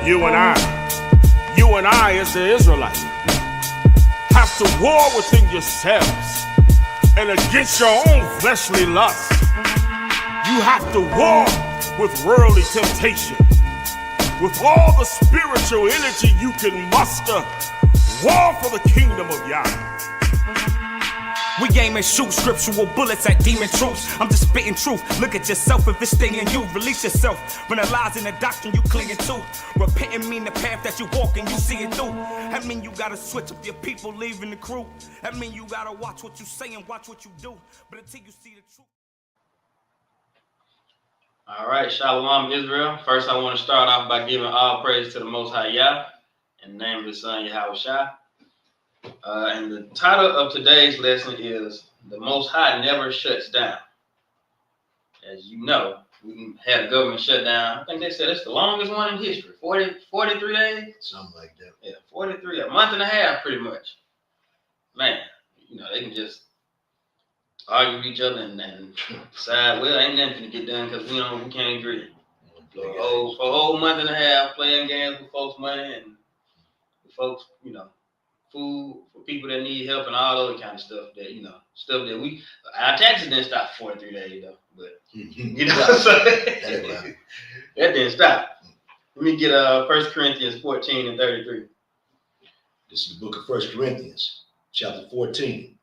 You and I as the Israelites, have to war within yourselves and against your own fleshly lust. You have to war with worldly temptation. With all the spiritual energy you can muster, war for the kingdom of Yah. We aim and shoot scriptural bullets at demon troops. I'm just spitting truth. Look at yourself if it's staying you. Release yourself from the lies and the doctrine you clinging to. Repenting mean the path that you walk and you see it through. That mean you gotta switch up your people leaving the crew. That mean you gotta watch what you say and watch what you do. But until you see the truth. All right, Shalom Israel. First I want to start off by giving all praise to the Most High Yah in the name of His Son Yahweh Shai. And the title of today's lesson is The Most High Never Shuts Down. As you know, we had a government shutdown. I think they said it's the longest one in history. 43 days? Something like that. Yeah, 43, a month and a half pretty much. Man, you know, they can just argue with each other and decide, well, ain't nothing to get done because we can't agree. For a whole month and a half playing games with folks' money and with folks, food for people that need help and all other kind of stuff that our taxes didn't stop for 43 days though, but so that didn't stop. Let me get 1 Corinthians 14 and 33. This is the book of 1 Corinthians, chapter 14,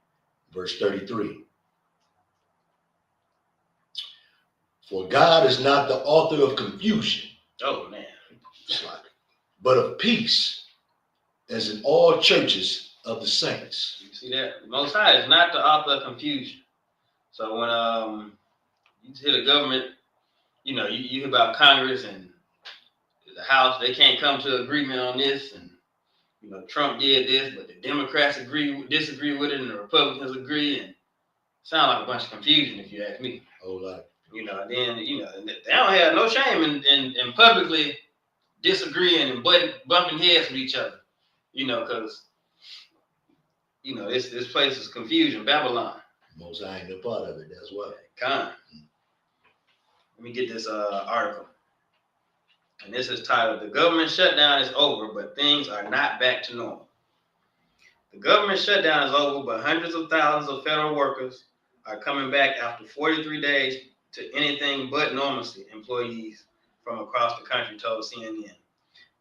verse 33. For God is not the author of confusion. Oh man. But of peace, as in all churches of the saints. You see that? The Most High is not the author of confusion. So when you hear the government, you hear about Congress and the House, they can't come to agreement on this, and Trump did this, but the Democrats disagree with it, and the Republicans agree, and it sounds like a bunch of confusion if you ask me. A whole lot. Then they don't have no shame in publicly disagreeing and bumping heads with each other. Because this place is confusion, Babylon. Most I ain't no part of it. That's why. Let me get this article. And this is titled, "The Government Shutdown is Over, but Things Are Not Back to Normal." The government shutdown is over, but hundreds of thousands of federal workers are coming back after 43 days to anything but normalcy, employees from across the country told CNN.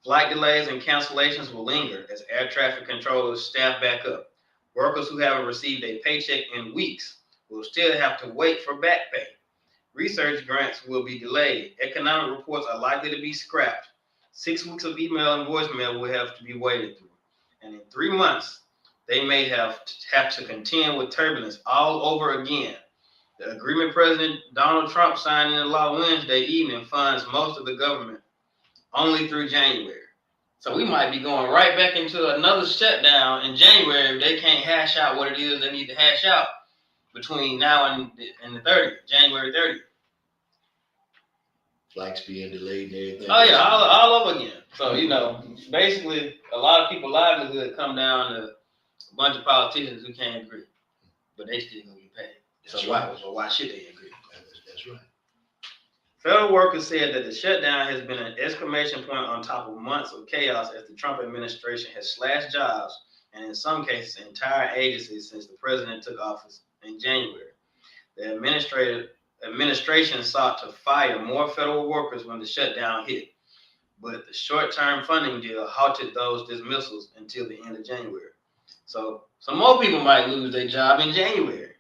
Flight delays and cancellations will linger as air traffic controllers staff back up. Workers who haven't received a paycheck in weeks will still have to wait for back pay. Research grants will be delayed. Economic reports are likely to be scrapped. 6 weeks of email and voicemail will have to be waded through. And in 3 months, they may have to contend with turbulence all over again. The agreement President Donald Trump signed into law Wednesday evening funds most of the government only through January. So we might be going right back into another shutdown in January if they can't hash out what it is they need to hash out between now and the 30th, January 30th. Flights being delayed and everything. Oh yeah, all over again. So, basically a lot of people's livelihood come down to a bunch of politicians who can't agree, but they still gonna get paid. That's so right. Why should they agree? That's right. Federal workers said that the shutdown has been an exclamation point on top of months of chaos as the Trump administration has slashed jobs and in some cases entire agencies since the president took office in January. The administration sought to fire more federal workers when the shutdown hit, but the short-term funding deal halted those dismissals until the end of January. So some more people might lose their job in January.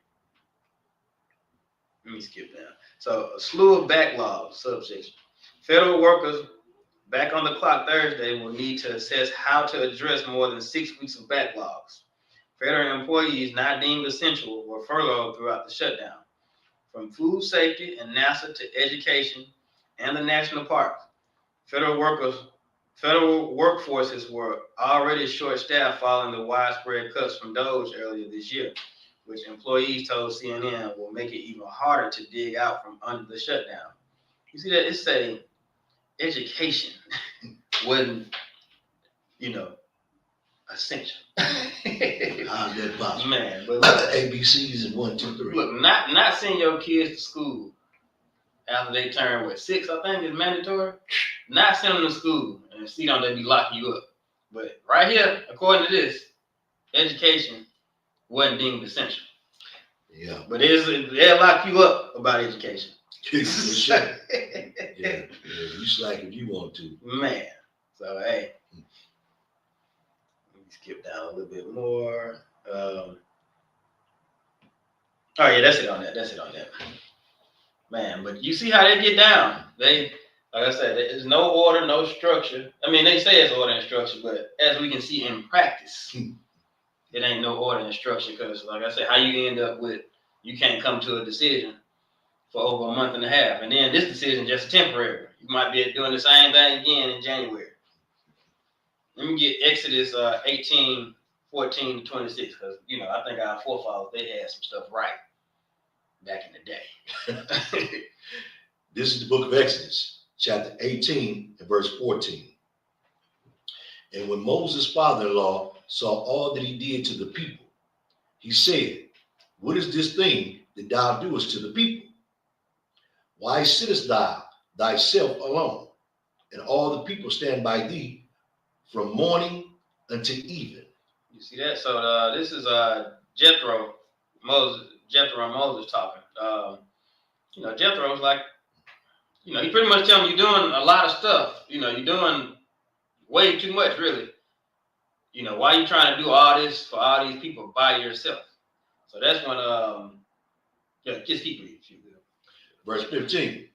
Let me skip down. So a slew of backlogs, subsection. Federal workers back on the clock Thursday will need to assess how to address more than 6 weeks of backlogs. Federal employees not deemed essential were furloughed throughout the shutdown. From food safety and NASA to education and the national parks, federal workforces were already short-staffed following the widespread cuts from DOGE earlier this year, which employees told CNN will make it even harder to dig out from under the shutdown. You see that? It's saying education wasn't, essential. How's that possible? Man, but look, ABCs and 1, 2, 3. Look, not sending your kids to school after they turn 6, I think is mandatory. Not send them to school and see don't they be locking you up. But right here, according to this, education wasn't deemed essential. Yeah. But they'll lock you up about education. For sure. Yeah. You slack if you want to. Man. So hey. Let me skip down a little bit more. Oh yeah, that's it on that. Man, but you see how they get down. They, like I said, there's no order, no structure. I mean, they say it's order and structure, but as we can see in practice, it ain't no order and structure because, like I said, how you end up with, you can't come to a decision for over a month and a half. And then this decision just temporary. You might be doing the same thing again in January. Let me get Exodus 18:14-26 because, I think our forefathers, they had some stuff right back in the day. This is the book of Exodus, chapter 18 and verse 14. And when Moses' father-in-law saw all that he did to the people, he said, what is this thing that thou doest to the people? Why sittest thou thyself alone, and all the people stand by thee from morning until even? You see that? So this is Jethro and Moses talking. Jethro's like, he pretty much telling you doing a lot of stuff. You're doing way too much, really. Why are you trying to do all this for all these people by yourself? So that's when, just keep reading, if you will. Verse 15.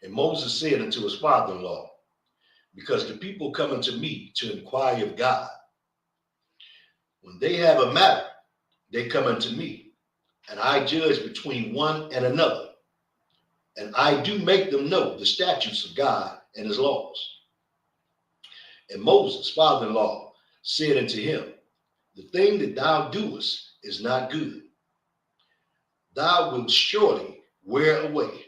And Moses said unto his father-in-law, because the people come unto me to inquire of God. When they have a matter, they come unto me, and I judge between one and another. And I do make them know the statutes of God and his laws. And Moses' father-in-law said unto him, the thing that thou doest is not good. Thou wilt surely wear away.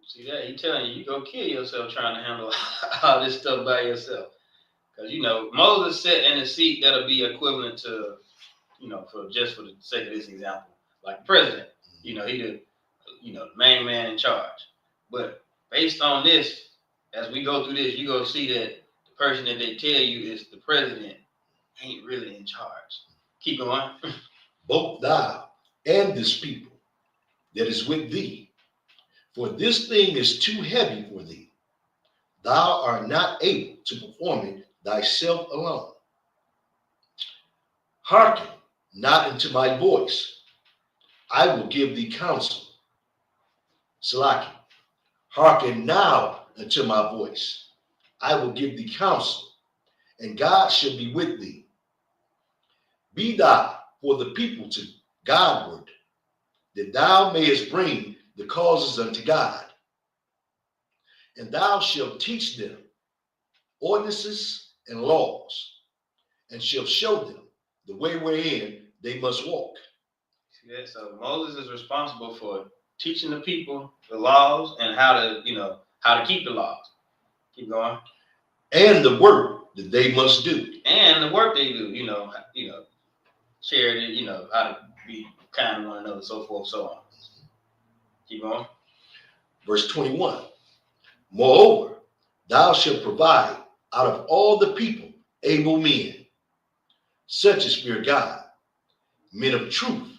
See that? He telling you, you go kill yourself trying to handle all this stuff by yourself. Because, Moses sat in a seat that'll be equivalent to, for the sake of this example, like the president. He the main man in charge. But based on this, as we go through this, you're going to see that the person that they tell you is the president ain't really in charge. Keep going. Both thou and this people that is with thee, for this thing is too heavy for thee. Thou art not able to perform it thyself alone. Hearken not unto my voice. I will give thee counsel. Salaki. Hearken now unto my voice. I will give thee counsel, and God shall be with thee. Be thou for the people to Godward, that thou mayest bring the causes unto God. And thou shalt teach them ordinances and laws, and shalt show them the way wherein they must walk. Yeah, so Moses is responsible for teaching the people the laws and how to keep the laws. Keep going. And the work that they must do. And the work they do, charity, how to be kind to one another, so forth, so on. Keep going. Verse 21. Moreover, thou shalt provide out of all the people able men, such as fear God, men of truth,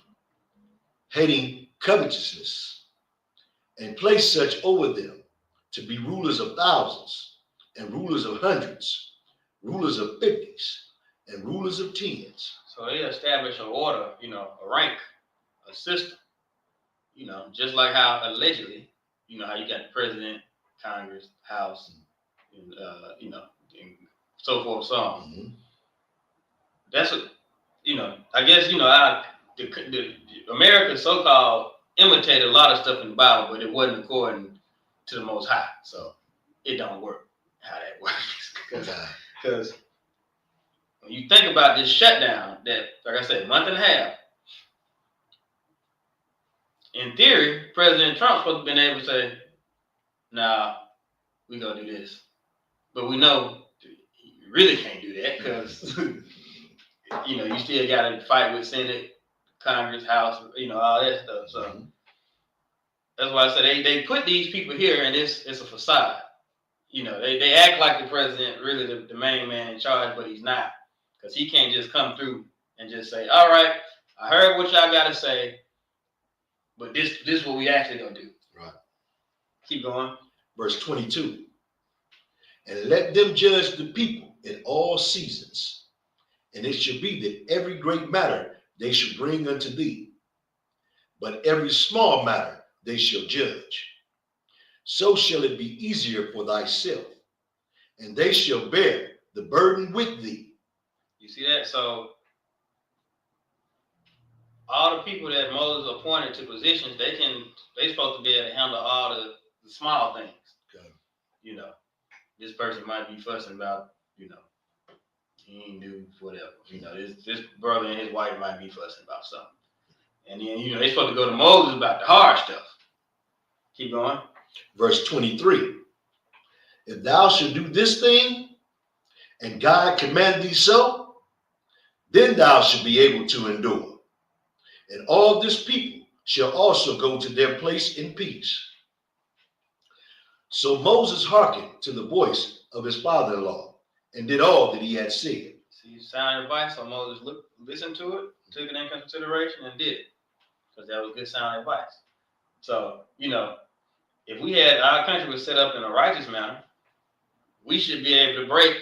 hating covetousness, and place such over them to be rulers of thousands, and rulers of hundreds, rulers of fifties, and rulers of tens. So they establish an order, a rank, a system, just like how allegedly, how you got the president, Congress, House, and, and so forth, so on. Mm-hmm. That's what, I guess, America so-called imitated a lot of stuff in the Bible, but it wasn't according to the Most High. So it don't work how that works. Because when you think about this shutdown that, like I said, month and a half, in theory, President Trump's supposed to have been able to say, nah, we gonna do this. But we know you really can't do that because, you still got to fight with Senate, Congress, House, all that stuff. So That's why I said they put these people here, and it's a facade. You know, they act like the president really the main man in charge, but he's not, because he can't just come through and just say, "All right, I heard what y'all got to say, but this is what we actually gonna do." Right. Keep going. Verse 22. And let them judge the people in all seasons, and it shall be that every great matter they shall bring unto thee, but every small matter they shall judge. So shall it be easier for thyself, and they shall bear the burden with thee. You see that? So all the people that Moses appointed to positions, they supposed to be able to handle all the small things. Okay. You know, this person might be fussing about, you know, he ain't do whatever. You know, this brother and his wife might be fussing about something. And then, you know, they supposed to go to Moses about the hard stuff. Keep going. Verse 23. If thou shalt do this thing, and God command thee so, then thou shalt be able to endure. And all this people shall also go to their place in peace. So Moses hearkened to the voice of his father-in-law, and did all that he had said. See, sound advice. So Moses listened to it, took it into consideration, and did it, because that was good sound advice. So, you know, if we had our country was set up in a righteous manner, we should be able to break,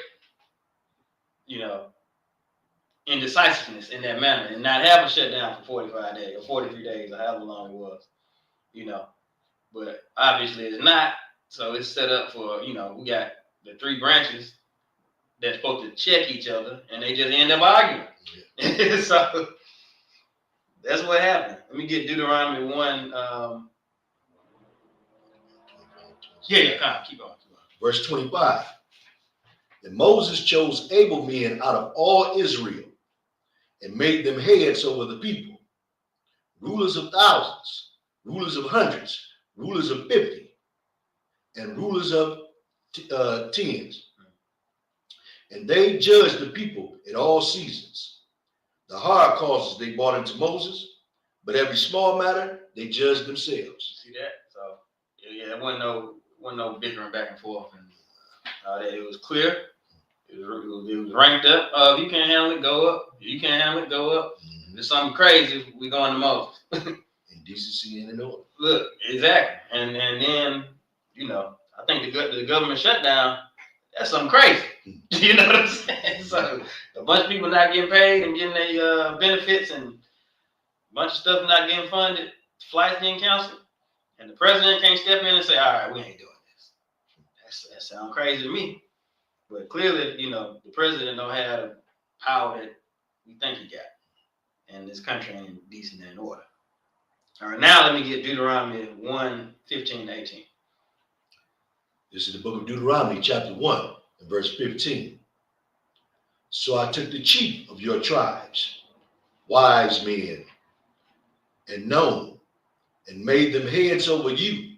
you know, indecisiveness in that manner and not have a shutdown for 45 days or 43 days or however long it was, you know. But obviously it's not. So it's set up for, you know, we got the three branches that's supposed to check each other, and they just end up arguing. Yeah. So that's what happened. Let me get Deuteronomy 1. Keep on. Verse 25. And Moses chose able men out of all Israel, and made them heads over the people, rulers of thousands, rulers of hundreds, rulers of 50, and rulers of tens. And they judged the people in all seasons. The hard causes they brought into Moses, but every small matter they judged themselves. See that? So yeah, it wasn't no bickering back and forth, and it was clear. It was ranked up. If you can't handle it, go up. If you can't handle it, go up. If there's something crazy, we going to Moses. In decency and in order. Look, exactly. And then, you know, I think the government shutdown, that's something crazy. You know what I'm saying? So a bunch of people not getting paid and getting their benefits, and a bunch of stuff not getting funded, flights getting canceled, and the president can't step in and say, "All right, we ain't doing this." That sounds crazy to me. But clearly, you know, the president don't have the power that we think he got. And this country ain't decent and in order. All right, now let me get Deuteronomy 1:15-18. This is the book of Deuteronomy, chapter 1, and verse 15. So I took the chief of your tribes, wise men, and known, and made them heads over you,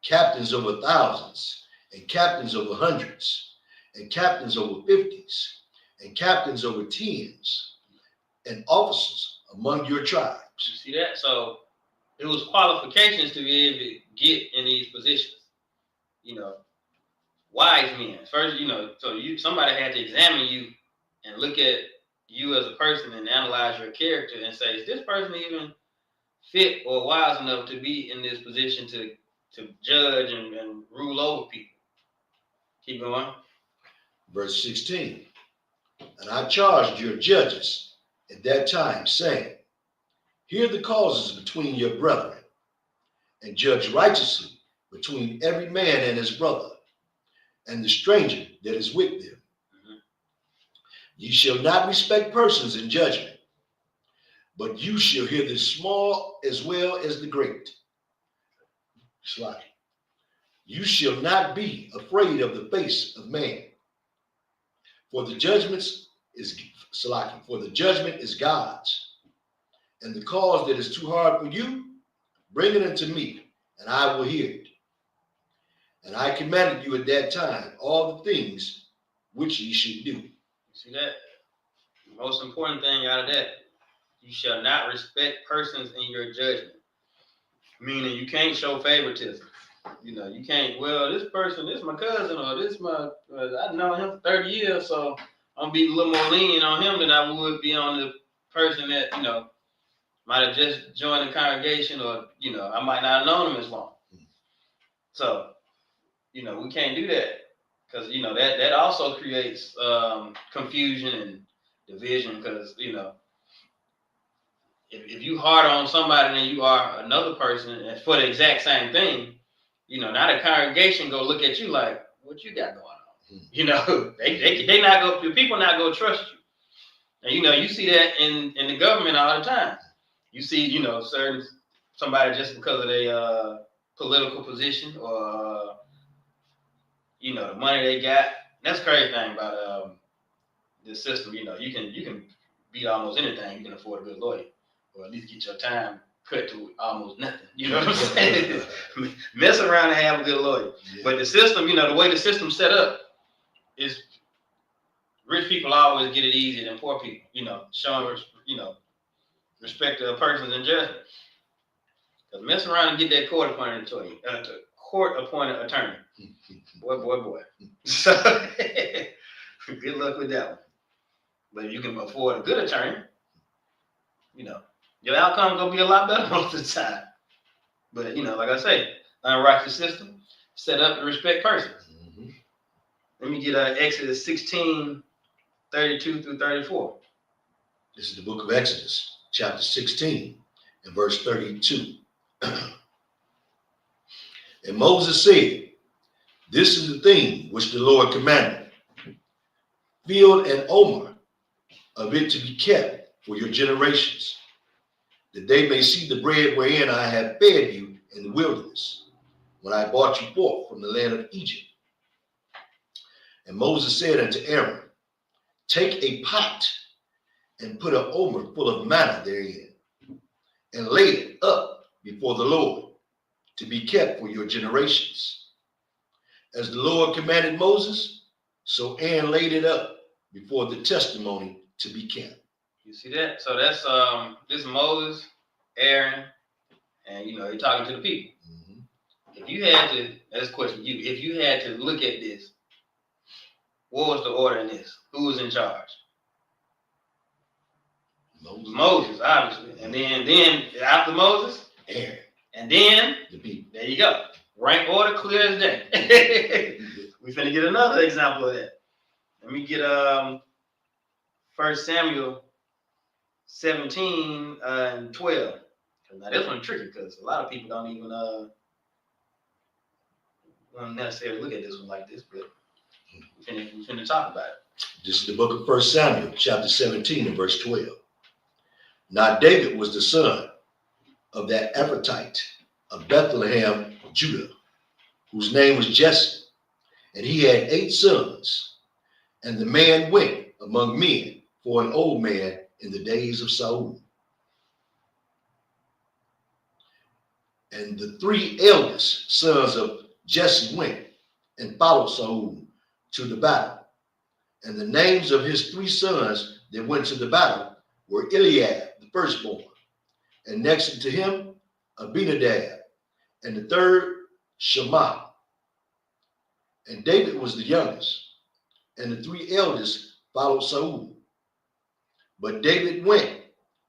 captains over thousands, and captains over hundreds, and captains over 50s, and captains over tens, and officers among your tribes. You see that? So it was qualifications to be able to get in these positions. You know, wise men. First, you know, so somebody had to examine you and look at you as a person and analyze your character and say, is this person even fit or wise enough to be in this position to judge and rule over people? Keep going. Verse 16. And I charged your judges at that time, saying, hear the causes between your brethren, and judge righteously between every man and his brother, and the stranger that is with them. Ye shall not respect persons in judgment, but you shall hear the small as well as the great. Slide. You shall not be afraid of the face of man, for the judgment is God's, and the cause that is too hard for you, bring it unto me, and I will hear it. And I commanded you at that time all the things which ye should do. See that? The most important thing out of that, you shall not respect persons in your judgment. Meaning you can't show favoritism. You know, you can't, well, this person, this my cousin, or this my, I've known him for 30 years, so I'm gonna be a little more lenient on him than I would be on the person that, you know, might have just joined the congregation, or, you know, I might not have known him as long. So, you know, we can't do that, because, you know, that also creates confusion and division, because, you know, if you hard on somebody than you are another person and for the exact same thing, you know, now the congregation go look at you like, what you got going on? You know, they not go, the people not gonna trust you. And you know, you see that in the government all the time. You see, you know, somebody just because of their political position, or you know, the money they got. That's the crazy thing about the system. You know, you can beat almost anything. You can afford a good lawyer, or at least get your time cut to almost nothing. You know what I'm saying? Mess around and have a good lawyer. Yeah. But the system, you know, the way the system's set up is rich people always get it easier than poor people. You know, showing, you know, respect to persons and judgment. Because mess around and get that court-appointed attorney. Boy. So good luck with that one. But if you can afford a good attorney, you know, your outcome gonna be a lot better most of the time. But you know, like I say, unrighteous system set up to respect persons. Mm-hmm. Let me get Exodus 16, 32 through 34. This is the book of Exodus, chapter 16, and verse 32. And Moses said, this is the thing which the Lord commanded. Field and omer of it to be kept for your generations, that they may see the bread wherein I have fed you in the wilderness, when I brought you forth from the land of Egypt. And Moses said unto Aaron, take a pot and put an omer full of manna therein, and lay it up before the Lord, to be kept for your generations. As the Lord commanded Moses, so Aaron laid it up before the testimony to be kept. You see that? So that's this Moses, Aaron, and you know, you're talking to the people. Mm-hmm. If you had to, that's a question to you. If you had to look at this, what was the order in this? Who was in charge? Moses, obviously. And then after Moses, Aaron. And then the people. There you go. Rank order clear as day. We finna get another example of that. Let me get 1 Samuel 17 and 12. Now this one's tricky because a lot of people don't even want to necessarily look at this one like this, but we finna talk about it. This is the book of 1 Samuel, chapter 17 and verse 12. Now David was the son of that Ephrathite of Bethlehem, Judah, whose name was Jesse, and he had 8 sons. And the man went among men for an old man in the days of Saul. And the 3 eldest sons of Jesse went and followed Saul to the battle. And the names of his 3 sons that went to the battle were Eliab, the firstborn, and next to him, Abinadab, and the third, Shammah. And David was the youngest, and the 3 eldest followed Saul. But David went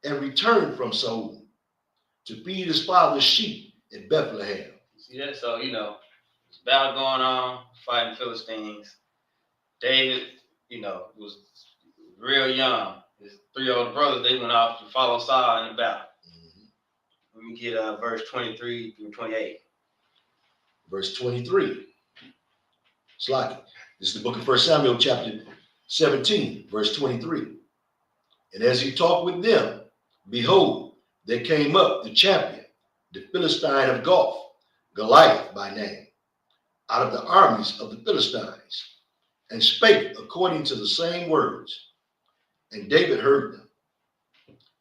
and returned from Saul to feed his father's sheep at Bethlehem. See that? So, you know, there's battle going on, fighting Philistines. David, you know, was real young. His 3 older brothers, they went off to follow Saul in the battle. Let me get verse 23 through 28. Verse 23. It's like it. This is the book of 1 Samuel, chapter 17, verse 23. And as he talked with them, behold, there came up the champion, the Philistine of Gath, Goliath by name, out of the armies of the Philistines, and spake according to the same words. And David heard them.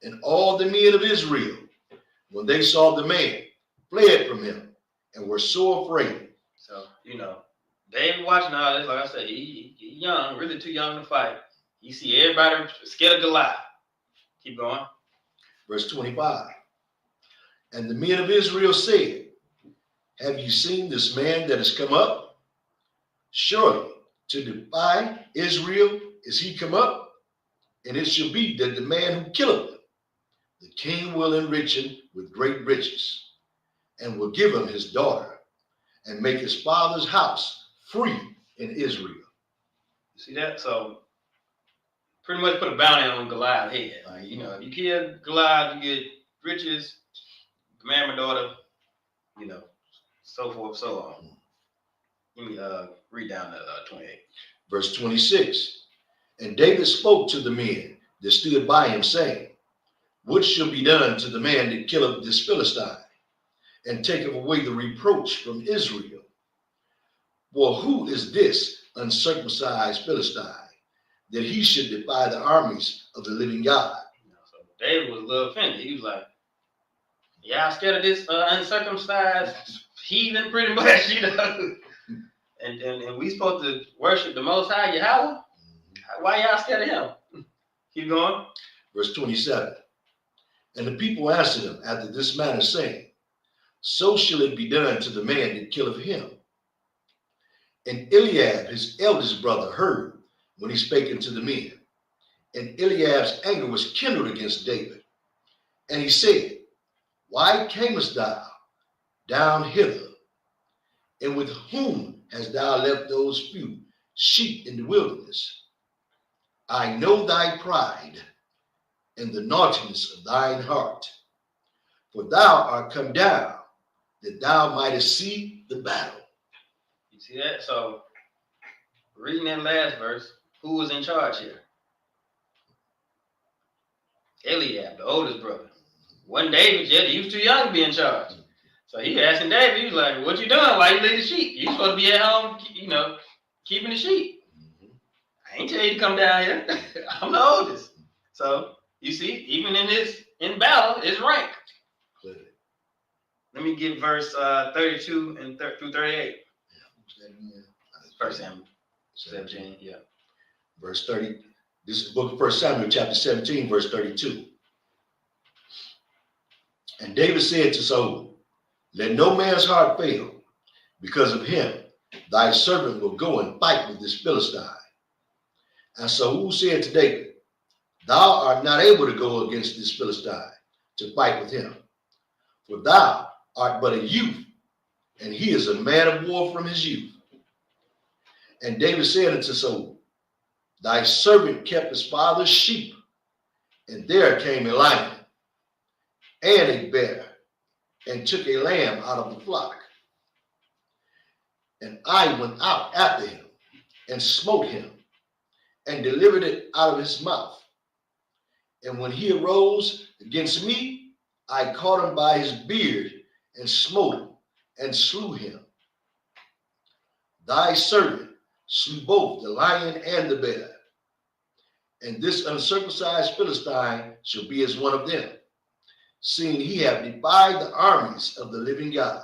And all the men of Israel, when they saw the man, fled from him and were so afraid. So, you know, David watching all this, like I said, he young, really too young to fight. You see everybody scared of Goliath. Keep going. Verse 25. And the men of Israel said, have you seen this man that has come up? Surely to defy Israel is he come up, and it shall be that the man who killeth him, the king will enrich him with great riches, and will give him his daughter, and make his father's house free in Israel. You see that? So pretty much put a bounty on Goliath's head. Like, you know, if you kill Goliath, you get riches, command my daughter, you know, so forth, so on. Let me read down to 28. Verse 26. And David spoke to the men that stood by him, saying, what shall be done to the man that killeth this Philistine, and taketh away the reproach from Israel? For who is this uncircumcised Philistine, that he should defy the armies of the living God? So David was a little offended. He was like, y'all scared of this uncircumcised heathen, pretty much, you know? And we supposed to worship the Most High Yahweh? Why y'all scared of him? Keep going. Verse 27. And the people answered him after this manner, saying, so shall it be done to the man that killeth him. And Eliab, his eldest brother, heard when he spake unto the men. And Eliab's anger was kindled against David. And he said, why camest thou down hither? And with whom hast thou left those few sheep in the wilderness? I know thy pride and the naughtiness of thine heart. For thou art come down, that thou mightest see the battle. You see that? So, reading that last verse, who was in charge here? Eliab, the oldest brother. Wasn't David yet. He was too young to be in charge. So he asking David, he was like, what you doing? Why you leave the sheep? You supposed to be at home, you know, keeping the sheep. I ain't tell you to come down here. I'm the oldest. So, you see, even in battle, it's rank. Clearly. Let me get verse 32 and through 38. First Samuel 17, yeah. Verse 30. This is the book of 1 Samuel, chapter 17, verse 32. And David said to Saul, let no man's heart fail. Because of him, thy servant will go and fight with this Philistine. And Saul said to David, thou art not able to go against this Philistine to fight with him. For thou art but a youth, and he is a man of war from his youth. And David said unto Saul, thy servant kept his father's sheep, and there came a lion and a bear, and took a lamb out of the flock. And I went out after him, and smote him, and delivered it out of his mouth. And when he arose against me, I caught him by his beard, and smote him, and slew him. Thy servant slew both the lion and the bear. And this uncircumcised Philistine shall be as one of them, seeing he have defied the armies of the living God.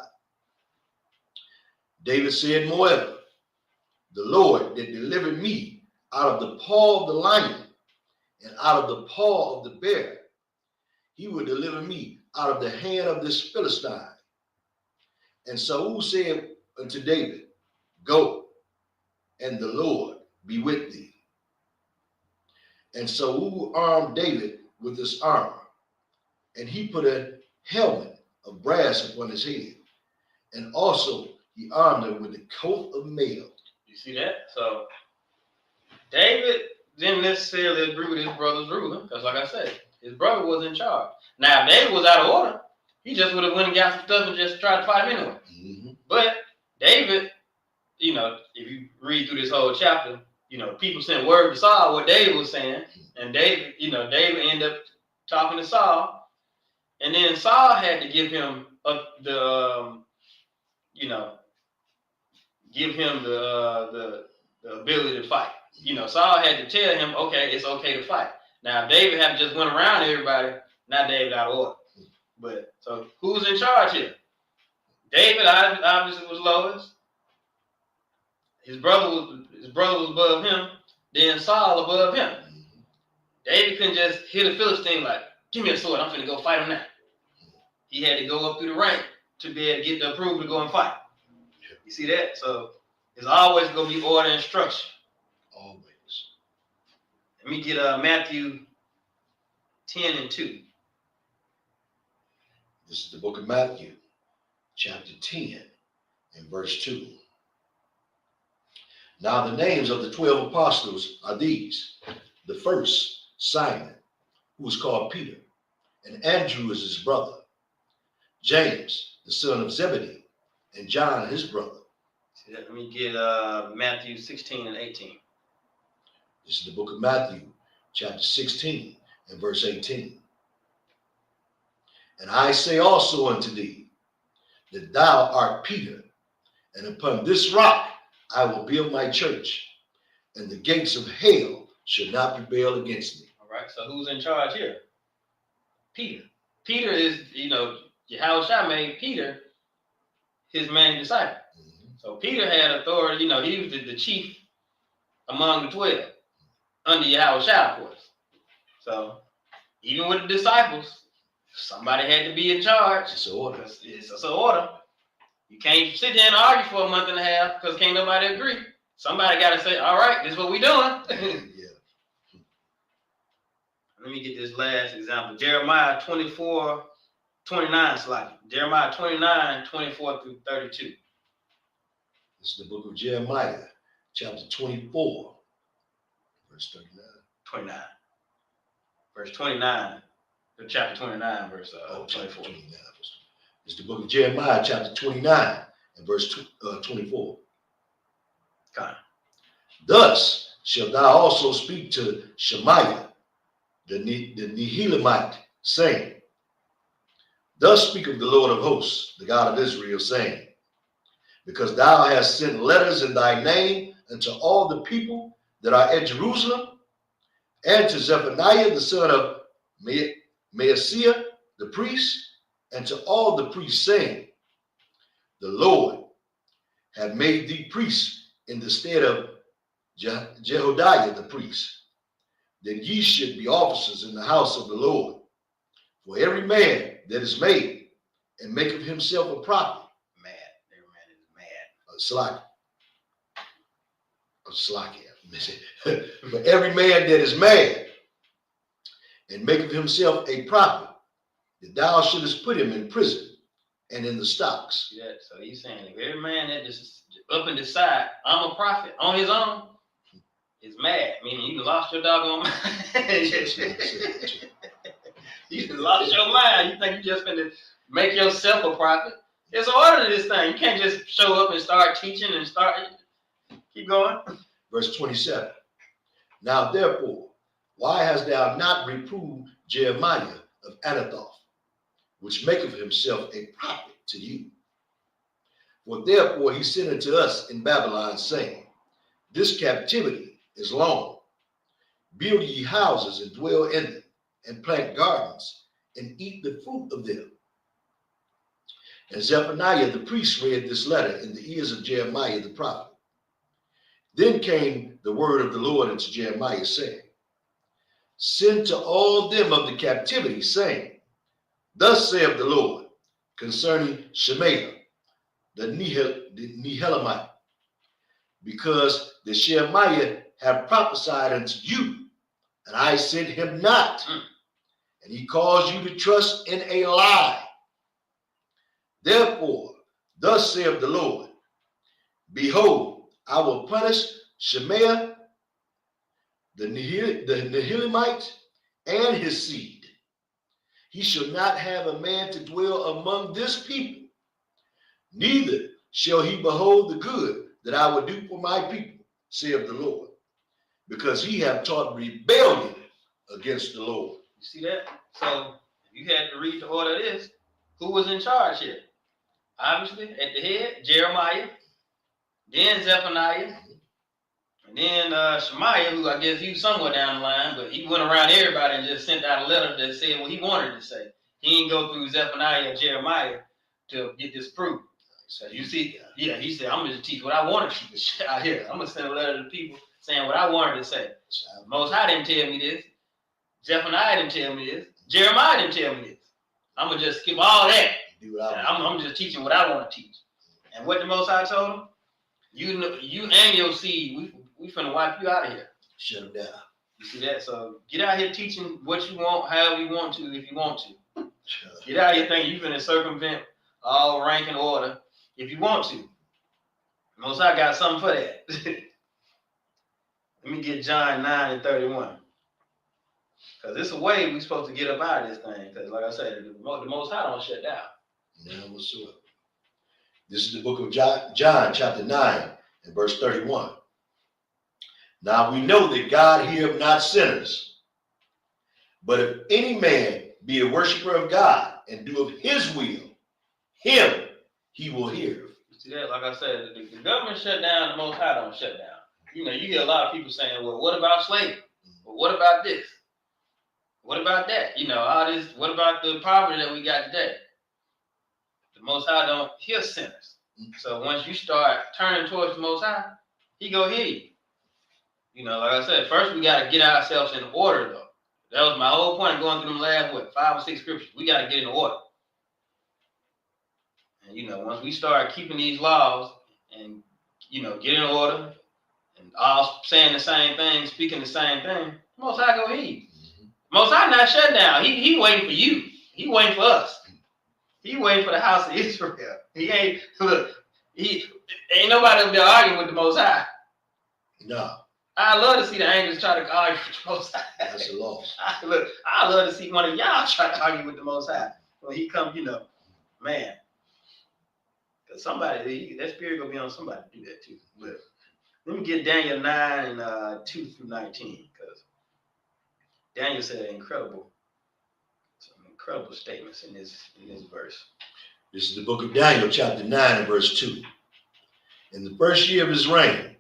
David said, moreover, the Lord that delivered me out of the paw of the lion and out of the paw of the bear, he will deliver me out of the hand of this Philistine. And Saul said unto David, go, and the Lord be with thee. And Saul armed David with his armor, and he put a helmet of brass upon his head, and also he armed him with a coat of mail. You see that? So David didn't necessarily agree with his brother's ruling, because like I said, his brother was in charge. Now, if David was out of order, he just would have went and got some stuff and just tried to fight him anyway. Mm-hmm. But David, you know, if you read through this whole chapter, you know, people sent word to Saul what David was saying, and David, you know, David ended up talking to Saul, and then Saul had to give him the ability to fight. You know, Saul had to tell him, okay, it's okay to fight. Now, if David had just went around everybody, now David out of order. But so who's in charge here? David obviously was lowest. His brother was above him. Then Saul above him. David couldn't just hit a Philistine like, give me a sword, I'm finna go fight him now. he had to go up through the rank to be able to get the approval to go and fight. You see that? So it's always going to be order and structure. Always. Let me get Matthew 10 and 2. This is the book of Matthew, chapter 10 and verse 2. Now the names of the 12 apostles are these. The first, Simon, who was called Peter, and Andrew is his brother. James, the son of Zebedee, and John, his brother. Let me get Matthew 16 and 18. This is the book of Matthew, chapter 16 and verse 18. And I say also unto thee, that thou art Peter, and upon this rock I will build my church, and the gates of hell shall not prevail against me. All right, so who's in charge here? Peter. Peter is, Yahushua made Peter his main disciple. So Peter had authority, he was the chief among the 12 under Yahushua, of course. So even with the disciples, somebody had to be in charge. It's an order. It's an order. You can't sit there and argue for a month and a half because can't nobody agree. Somebody got to say, all right, this is what we're doing. Yeah. Let me get this last example. Jeremiah 24:29, slightly. Jeremiah 29:24-32. This is the book of Jeremiah, chapter 24, verse 39. 29. Verse 29. Chapter 29, verse 24. 24. 29. It's the book of Jeremiah, chapter 29, and verse 24. Kind. Thus shalt thou also speak to Shemaiah, the Nehelamite, saying, Thus speaketh the Lord of hosts, the God of Israel, saying, Because thou hast sent letters in thy name unto all the people that are at Jerusalem, and to Zephaniah the son of Maaseiah the priest, and to all the priests, saying, The Lord hath made thee priest in the stead of Jehodiah the priest, that ye should be officers in the house of the Lord. For every man that is made and maketh himself a prophet, Every man is mad. For every man that is mad and maketh himself a prophet, that thou shouldest put him in prison and in the stocks. See that? So he's saying if every man that just up and decide I'm a prophet on his own is mad, meaning you lost your doggone mind. You lost your mind. You think you just gonna make yourself a prophet? There's an order to this thing. You can't just show up and start teaching and keep going. Verse 27. Now therefore, why hast thou not reproved Jeremiah of Anathoth, which maketh himself a prophet to you? For therefore he sent unto us in Babylon, saying, This captivity is long. Build ye houses and dwell in them, and plant gardens, and eat the fruit of them. And Zephaniah the priest read this letter in the ears of Jeremiah the prophet. Then came the word of the Lord unto Jeremiah, saying, Send to all them of the captivity, saying, Thus saith the Lord, concerning Shemaiah, the Nehelamite, because the Shemaiah have prophesied unto you, and I sent him not, and he caused you to trust in a lie. Therefore, thus saith the Lord, Behold, I will punish Shemaiah, the Nehelamite, and his seed. He shall not have a man to dwell among this people, neither shall he behold the good that I will do for my people, saith the Lord, because he have taught rebellion against the Lord. You see that? So you had to read the order of this. Who was in charge here? Obviously, at the head, Jeremiah, then Zephaniah, and then Shemaiah, who I guess he was somewhere down the line, but he went around everybody and just sent out a letter that said what he wanted to say. He didn't go through Zephaniah or Jeremiah to get this proof. So you see, yeah, he said, I'm going to teach what I want to teach out here. I'm going to send a letter to the people saying what I wanted to say. Most High didn't tell me this. Zephaniah didn't tell me this. Jeremiah didn't tell me this. I'm gonna just skip all that. Do what I'm just teaching what I want to teach. And what the Most High told him, you know, you and your seed, we finna wipe you out of here. Shut them down. You see that? So get out here teaching what you want, however you want to, if you want to. Get out here thinking you finna circumvent all rank and order if you want to. Most High got something for that. Let me get John 9:31. Because it's a way we're supposed to get up out of this thing. Because like I said, the Most High don't shut down. None whatsoever. This is the book of John, chapter 9, and verse 31. Now we know that God heareth not sinners, but if any man be a worshiper of God and do of his will, him he will hear. You see that? Like I said, the government shut down, the Most High don't shut down. You know, you hear a lot of people saying, well, what about slavery? Well, what about this? What about that? You know, all this, what about the poverty that we got today? The Most High don't hear sinners. So once you start turning towards the Most High, he go hear you. You know, like I said, first we got to get ourselves in order, though. That was my whole point going through them last, 5 or 6 scriptures. We got to get in order. And, you know, once we start keeping these laws and, you know, get in order and all saying the same thing, speaking the same thing, Most High go hear you. Most High not shut down. He waiting for you. He waiting for us. He waiting for the house of Israel. He ain't nobody up there arguing with the Most High. No. I love to see the angels try to argue with the Most High. That's a loss. I love to see one of y'all try to argue with the Most High. When he come, you know, man. Because somebody, that spirit gonna be on somebody to do that too. But let me get Daniel 9 and 2 through 19, because Daniel said some incredible statements in this verse. This is the book of Daniel, chapter 9 and verse 2. In the first year of his reign,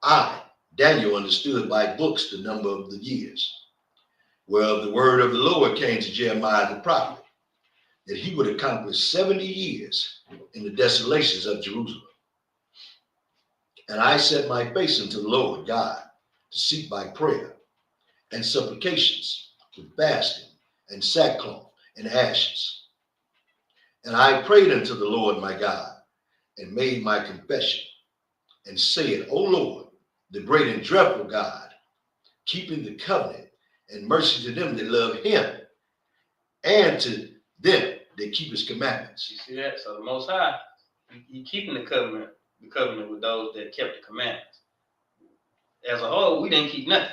I, Daniel, understood by books the number of the years, whereof the word of the Lord came to Jeremiah the prophet, that he would accomplish 70 years in the desolations of Jerusalem. And I set my face unto the Lord God to seek by prayer and supplications with fasting and sackcloth and ashes. And I prayed unto the Lord my God and made my confession and said, O Lord, the great and dreadful God, keeping the covenant and mercy to them that love him and to them that keep his commandments. You see that? So the Most High, he keeping the covenant with those that kept the commandments. As a whole, we didn't keep nothing.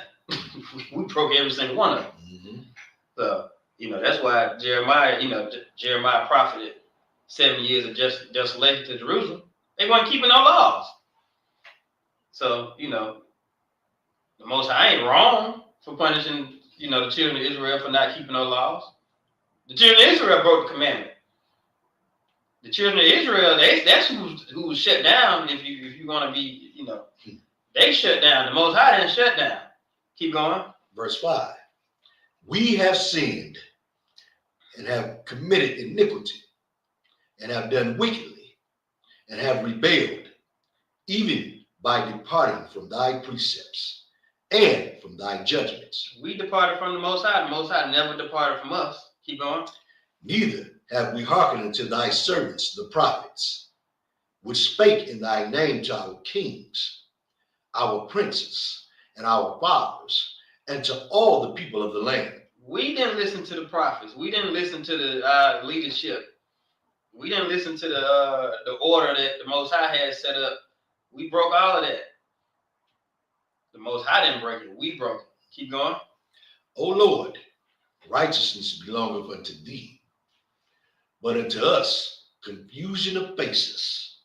We broke every single one of them. Mm-hmm. So, you know, that's why Jeremiah profited 70 years of desolation to Jerusalem. They weren't keeping no laws. So, you know, the Most High ain't wrong for punishing, you know, the children of Israel for not keeping no laws. The children of Israel broke the commandment. The children of Israel, that's who was shut down. If you're gonna be, you know, they shut down. The Most High didn't shut down. Keep going. Verse 5. We have sinned and have committed iniquity and have done wickedly and have rebelled, even by departing from thy precepts and from thy judgments. We departed from the Most High. The Most High never departed from us. Keep going. Neither have we hearkened unto thy servants, the prophets, which spake in thy name to our kings, our princes, and our fathers, and to all the people of the land. We didn't listen to the prophets. We didn't listen to the leadership. We didn't listen to the order that the Most High had set up. We broke all of that. The Most High didn't break it. We broke it. Keep going. O Lord, righteousness belongeth unto thee, but unto us confusion of faces,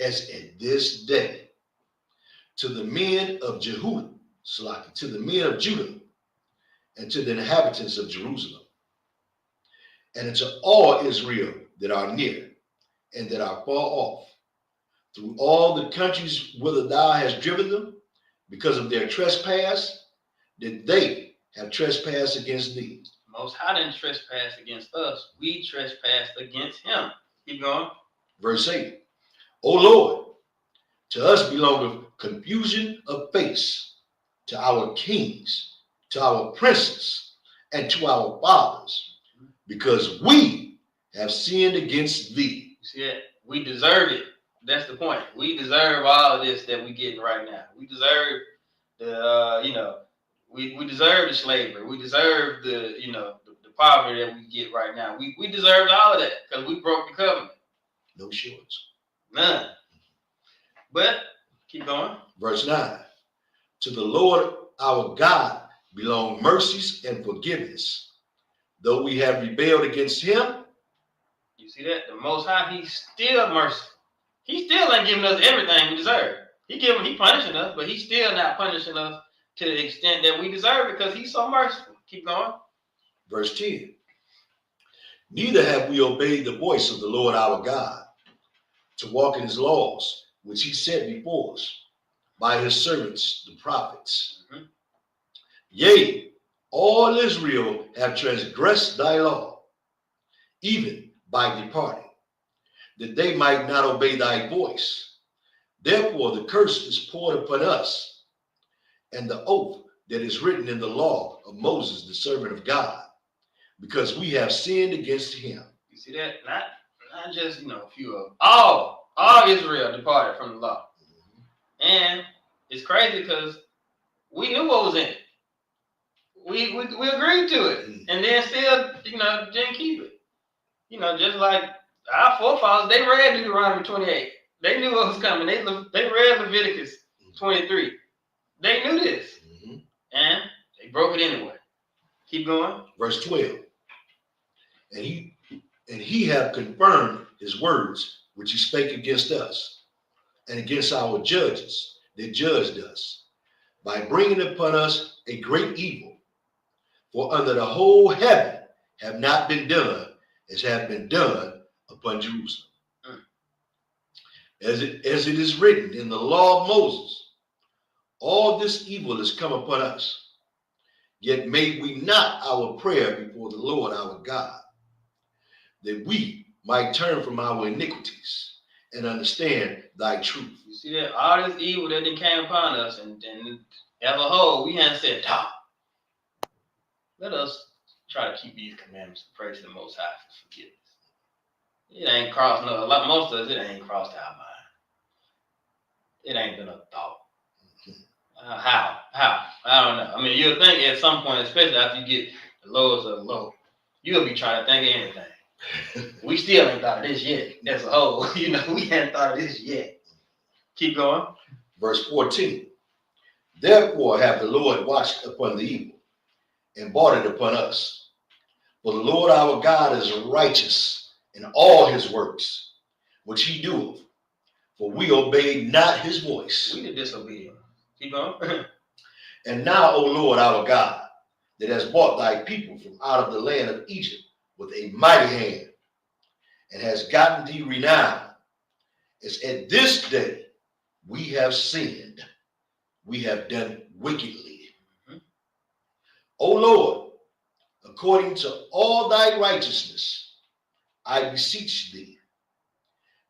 as in this day. To the men of Jehudah, to the men of Judah, and to the inhabitants of Jerusalem, and unto all Israel that are near and that are far off, through all the countries whither thou hast driven them, because of their trespass, that they have trespassed against thee. Most High didn't trespass against us. We trespassed against him. Keep going. Verse 8. O Lord, to us belongeth confusion of face, to our kings, to our princes, and to our fathers, because we have sinned against thee. See that? We deserve it. That's the point. We deserve all of this that we're getting right now. We deserve the, we deserve the slavery. We deserve the poverty that we get right now. We deserved all of that because we broke the covenant. No shorts. None. But keep going. Verse 9. To the Lord our God belong mercies and forgiveness. Though we have rebelled against him. You see that? The Most High, he's still merciful. He still ain't giving us everything we deserve. He punishing us, but he's still not punishing us to the extent that we deserve because he's so merciful. Keep going. Verse 10. Neither have we obeyed the voice of the Lord our God to walk in his laws, which he set before us by his servants, the prophets. Mm-hmm. Yea, all Israel have transgressed thy law, even by departing, that they might not obey thy voice. Therefore the curse is poured upon us, and the oath that is written in the law of Moses, the servant of God, because we have sinned against him. You see that? Not just a few of them. All Israel departed from the law. Mm-hmm. And it's crazy because we knew what was in it. We agreed to it. Mm-hmm. And then still, didn't keep it. Just like our forefathers, they read Deuteronomy 28. They knew what was coming. They read Leviticus 23. They knew this. Mm-hmm. And they broke it anyway. Keep going. Verse 12. And he have confirmed his words, which he spake against us, and against our judges that judged us, by bringing upon us a great evil. For under the whole heaven have not been done as have been done upon Jerusalem. As it is written in the law of Moses, all this evil has come upon us. Yet made we not our prayer before the Lord our God, that we might turn from our iniquities and understand thy truth. You see that? All this evil that came upon us, and as a whole, we hadn't said, let us try to keep these commandments and praise the Most High for forgiveness. It ain't crossed most of us, it ain't crossed our mind. It ain't been a thought. How? I don't know. I mean, you'll think at some point, especially after you get the lowest of the low, you'll be trying to think of anything. We still ain't thought of this yet. As a whole, we hadn't thought of this yet. Keep going. Verse 14. Therefore have the Lord watched upon the evil and brought it upon us. For the Lord our God is righteous in all his works, which he doeth. For we obeyed not his voice. We did disobedient. Keep going. And now, O Lord our God, that has brought thy people from out of the land of Egypt with a mighty hand, and has gotten thee renown, as at this day we have sinned, we have done wickedly. Mm-hmm. O Lord, according to all thy righteousness, I beseech thee,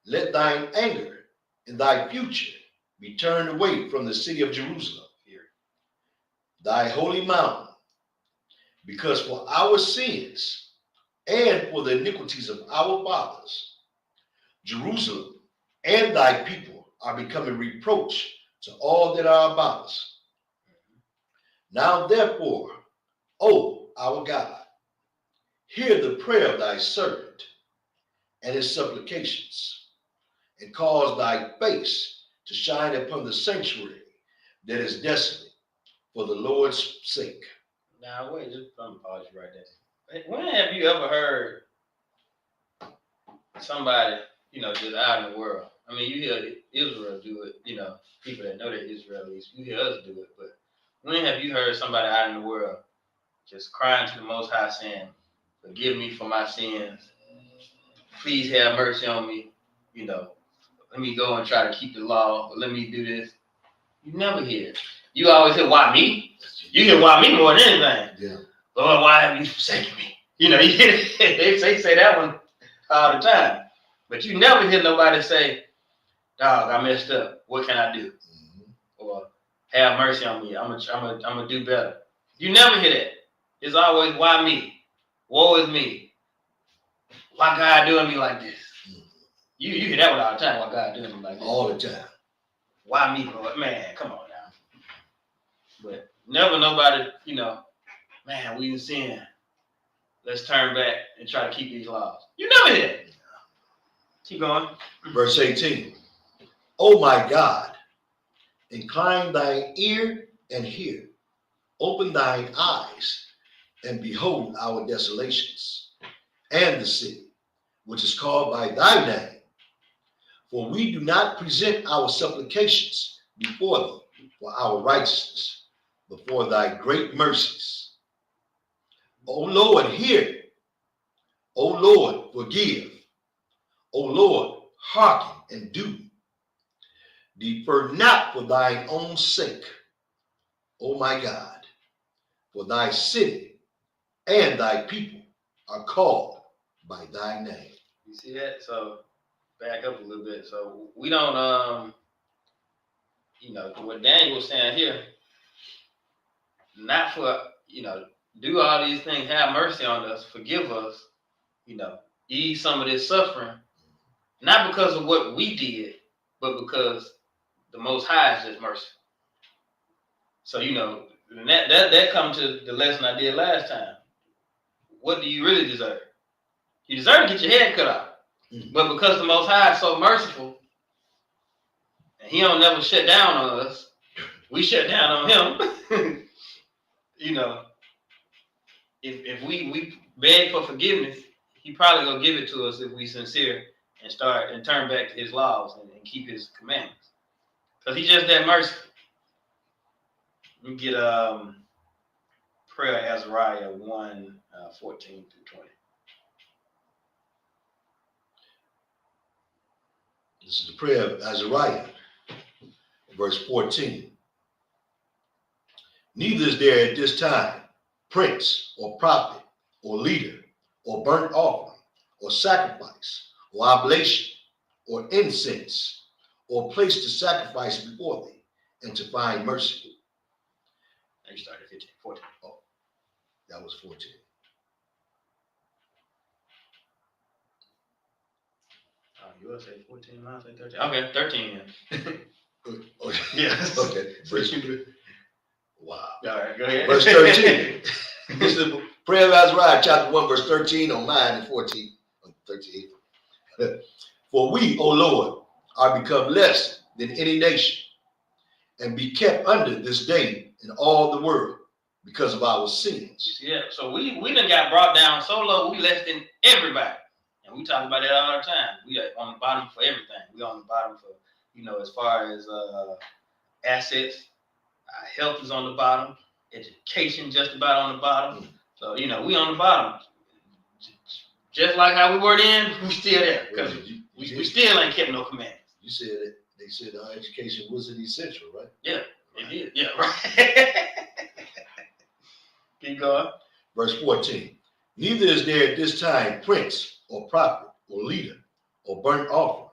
let thine anger and thy future be turned away from the city of Jerusalem, thy holy mountain, because for our sins and for the iniquities of our fathers, Jerusalem and thy people are becoming reproach to all that are about us. Now therefore, O our God, hear the prayer of thy servant and his supplications, and cause thy face to shine upon the sanctuary that is desolate for the Lord's sake. Now wait, just pause you right there. When have you ever heard somebody, just out in the world? I mean, you hear Israel do it, people that know they're Israelis, you hear us do it, but when have you heard somebody out in the world just crying to the Most High saying, forgive me for my sins, please have mercy on me, let me go and try to keep the law, or let me do this? You never hear it. You always hear, why me? You hear why me more than anything. Yeah. Lord, why have you forsaken me? You hear they say that one all the time. But you never hear nobody say, dog, I messed up. What can I do? Mm-hmm. Or have mercy on me. I'm gonna do better. You never hear that. It's always, why me? Woe is me. why God doing me like this? You hear that one all the time. Why God doing me like this? All the time. Why me, Lord? Man, come on now. But never nobody, man, we in sin. Let's turn back and try to keep these laws. You never hear it. Keep going. Verse 18. Oh my God, incline thine ear and hear. Open thine eyes and behold our desolations and the city, which is called by thy name. For we do not present our supplications before thee for our righteousness, before thy great mercies. O Lord, hear. O Lord, forgive. O Lord, hearken and do. Defer not for thine own sake, O my God, for thy city and thy people are called by thy name. You see that? So back up a little bit. So we don't what Daniel was saying here, not for, do all these things, have mercy on us, forgive us, ease some of this suffering, not because of what we did, but because the Most High is just merciful. So, and that comes to the lesson I did last time. What do you really deserve? You deserve to get your head cut off. But because the Most High is so merciful, and he don't never shut down on us, we shut down on him. If we beg for forgiveness, he probably gonna give it to us if we sincere and turn back to his laws and keep his commandments. Because he's just that merciful. We get prayer Azariah 1, 14 through 20. This is the prayer of Azariah, verse 14. Neither is there at this time prince or prophet or leader or burnt offering or sacrifice or oblation or incense or place to sacrifice before thee and to find mercy. Now you started 15, 14. Oh, that was 14. You will say 14, I'll say 13. Okay, 13. Oh, Yes. Okay. Wow. All right, go ahead. Verse 13. This is the prayer of Azariah, chapter 1, verse 13 on mine and 14 on 13. For we, O Lord, are become less than any nation, and be kept under this day in all the world because of our sins. Yeah, so we done got brought down so low, we less than everybody. And we talk about that all the time. We are on the bottom for everything. We on the bottom for, as far as assets, our health is on the bottom, education just about on the bottom. So, we on the bottom. Just like how we were then, we still there. Because we still ain't kept no commandments. You said it. They said our education wasn't essential, right? Yeah, it is. Yeah, right. Keep going. Verse 14. Neither is there at this time prince or prophet or leader or burnt offering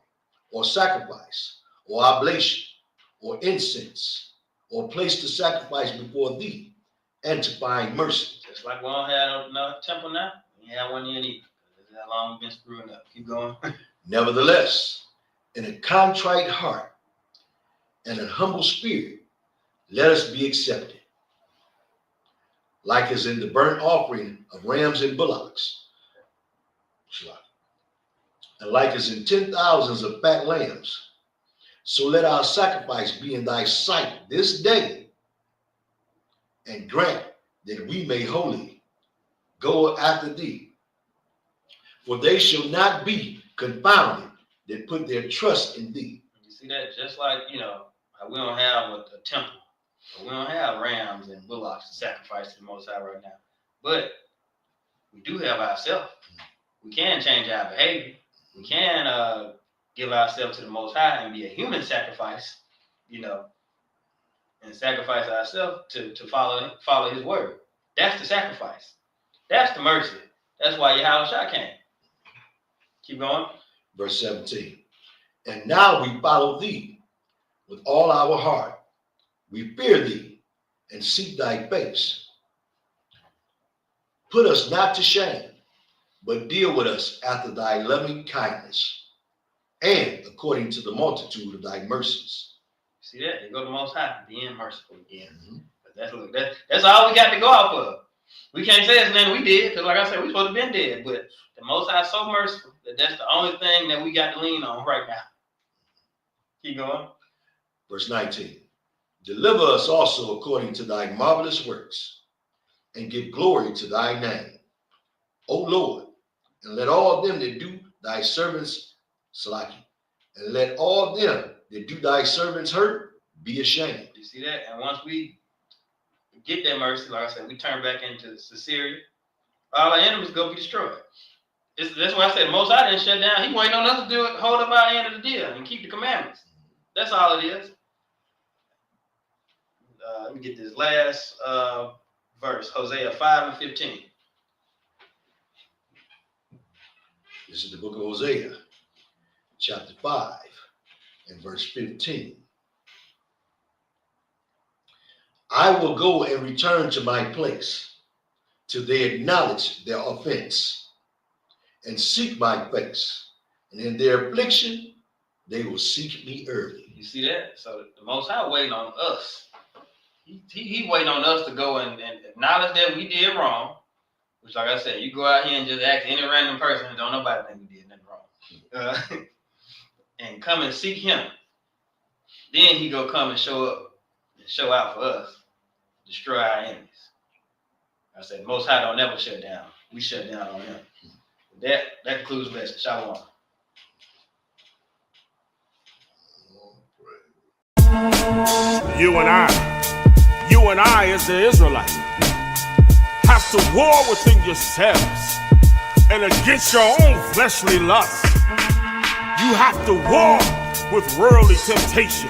or sacrifice or oblation or incense or place to sacrifice before thee and to find mercy. Just like we don't have no temple now, we have one in either. That's how long we've been screwing up. Keep going. Nevertheless, in a contrite heart and an humble spirit, let us be accepted. Like as in the burnt offering of rams and bullocks, and like as in 10,000s of fat lambs. So let our sacrifice be in thy sight this day, and grant that we may wholly go after thee. For they shall not be confounded that put their trust in thee. You see that? Just like, how we don't have a temple. We don't have rams and bullocks to sacrifice to the Most High right now. But we do have ourselves. We can change our behavior. We can give ourselves to the Most High and be a human sacrifice, and sacrifice ourselves to follow his word. That's the sacrifice. That's the mercy. That's why Yahushua came. Keep going. Verse 17. And now we follow thee with all our heart. We fear thee and seek thy face. Put us not to shame, but deal with us after thy loving kindness, and according to the multitude of thy mercies. See that? They go to the Most High, being merciful again. Mm-hmm. That's all we got to go off of. We can't say it's nothing we did, because like I said, we supposed to been dead. But the Most High is so merciful that that's the only thing that we got to lean on right now. Keep going. Verse 19. Deliver us also according to thy marvelous works, and give glory to thy name, O Lord, and let all them that do thy servants Salaki, and let all them that do thy servants hurt be ashamed. You see that? And once we get that mercy, like I said, we turn back into Syria, all our enemies go be destroyed. That's why I said Most High didn't shut down. He waiting on us to do it, hold up our end of the deal and keep the commandments. That's all it is. Let me get this last verse, Hosea 5:15. This is the book of Hosea, chapter 5, and verse 15. I will go and return to my place till they acknowledge their offense and seek my face. And in their affliction, they will seek me early. You see that? So the Most High waiting on us. He waiting on us to go and acknowledge that we did wrong. Which, like I said, you go out here and just ask any random person, don't nobody think we did nothing wrong. And come and seek him. Then he go come and show up and show out for us. Destroy our enemies. I said, Most High don't never shut down. We shut down on him. That concludes the lesson. Shalom. You and I as the Israelites, have to war within yourselves and against your own fleshly lusts. You have to war with worldly temptation.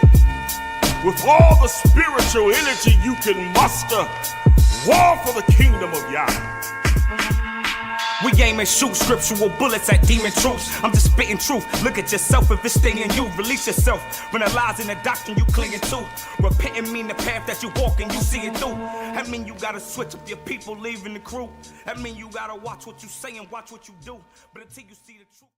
With all the spiritual energy you can muster, war for the kingdom of Yah. We aim and shoot scriptural bullets at demon troops. I'm just spitting truth. Look at yourself if it's staying you. Release yourself when the lies in the doctrine you clinging to. Repenting mean the path that you walking, you see it through. That mean you gotta switch up your people, leaving the crew. That mean you gotta watch what you say and watch what you do. But until you see the truth.